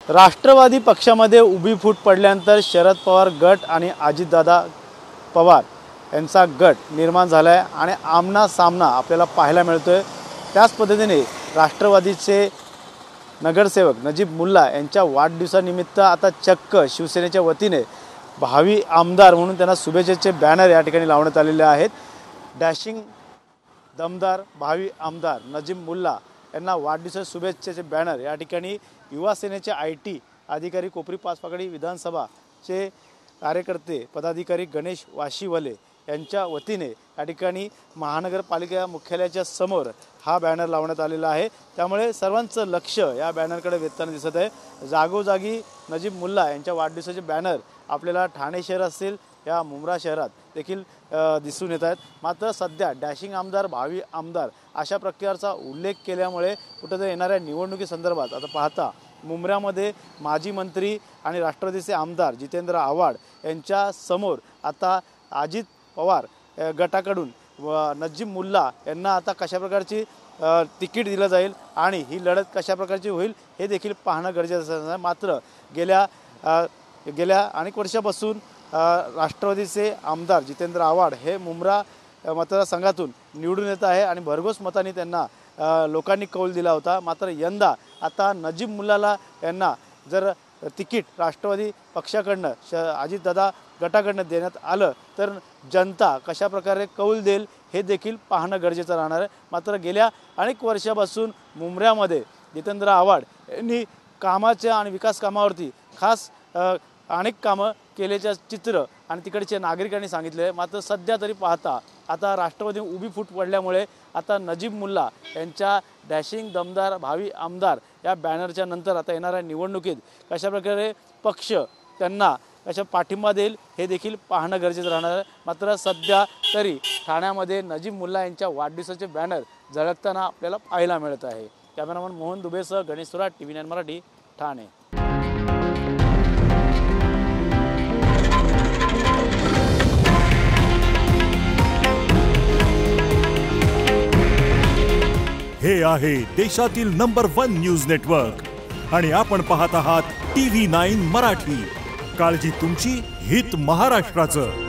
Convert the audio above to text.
राष्ट्रवादी पक्षामध्ये उभी फूट पडल्यानंतर शरद पवार गट आणि अजितदादा पवार यांचा गट निर्माण झाला आहे आणि आमना सामना आपल्याला पाहायला मिळतोय। त्याच पद्धतीने राष्ट्रवादीचे नगरसेवक नजीब मुल्ला यांच्या वाढदिवसानिमित्त आता चक्क शिवसेनेच्या वतीने भावी आमदार म्हणून त्यांना शुभेच्छेचे बॅनर या ठिकाणी लावण्यात आलेले आहेत। डॅशिंग दमदार भावी आमदार नजीब मुल्ला यांना वाढदिवसाच्या शुभेच्छेचे बॅनर या ठिकाणी युवा सेनेचे IT अधिकारी कोपरी पाचपाकडी विधानसभाचे कार्यकर्ते पदाधिकारी गणेश वाशीवले यांच्या वतीने या ठिकाणी महानगरपालिका मुख्यालयाच्या समोर हा बॅनर लावण्यात आलेला आहे। त्यामुळे सर्वांचं लक्ष या बॅनरकडे वेधताना दिसत आहे। जागोजागी नजीब मुल्ला यांच्या वाढदिवसाचे बॅनर आपल्याला ठाणे शहर असेल या मुंब्रा शहरात देखील दिसून येत आहेत। मात्र सध्या डॅशिंग आमदार भावी आमदार अशा प्रकारचा उल्लेख केल्यामुळे कुठेतरी येणाऱ्या निवडणुकीसंदर्भात आता पाहता मुंब्र्यामध्ये माजी मंत्री आणि राष्ट्रवादीचे आमदार जितेंद्र आव्हाड यांच्या समोर आता अजित पवार गटाकडून नजीब मुल्ला यांना आता कशा प्रकारची तिकीट दिलं जाईल आणि ही लढत कशा प्रकारची होईल हे देखील पाहणं गरजेचं आहे। मात्र गेल्या अनेक वर्षापासून राष्ट्रवादीचे आमदार जितेंद्र आव्हाड हे मुंब्रा मतदारसंघातून निवडून येत आहे आणि भरघोस मतांनी त्यांना लोकांनी कौल दिला होता। मात्र यंदा आता नजीब मुल्लाला यांना जर तिकीट राष्ट्रवादी पक्षाकडनं अजितदादा गटाकडनं देण्यात आलं तर जनता कशा प्रकारे कौल देईल हे देखील पाहणं गरजेचं राहणार आहे। मात्र गेल्या अनेक वर्षापासून मुंब्र्यामध्ये जितेंद्र आव्हाड यांनी कामाच्या आणि विकास कामावरती खास अनेक कामं केल्याचे चित्र आणि तिकडच्या नागरिकांनी सांगितले। मात्र सध्या तरी पाहता आता राष्ट्रवादी उभी फूट पडल्यामुळे आता नजीब मुल्ला यांच्या डॅशिंग दमदार भावी आमदार या बॅनरच्या नंतर आता येणाऱ्या निवडणुकीत कशा प्रकारे पक्ष त्यांना कशा पाठिंबा देईल हे देखील पाहणं गरजेचं राहणार आहे। मात्र सध्या तरी ठाण्यामध्ये नजीब मुल्ला यांच्या वाढदिवसाचे बॅनर झळकताना आपल्याला पाहायला मिळत आहे। कॅमेरामन मोहन दुबेसह गणेश सुराट TV9 मराठी ठाणे। हे आहे देशातील नंबर 1 न्यूज नेटवर्क आणि आपण पाहत आहात TV9 मराठी। काळजी तुमची, हित महाराष्ट्राचं।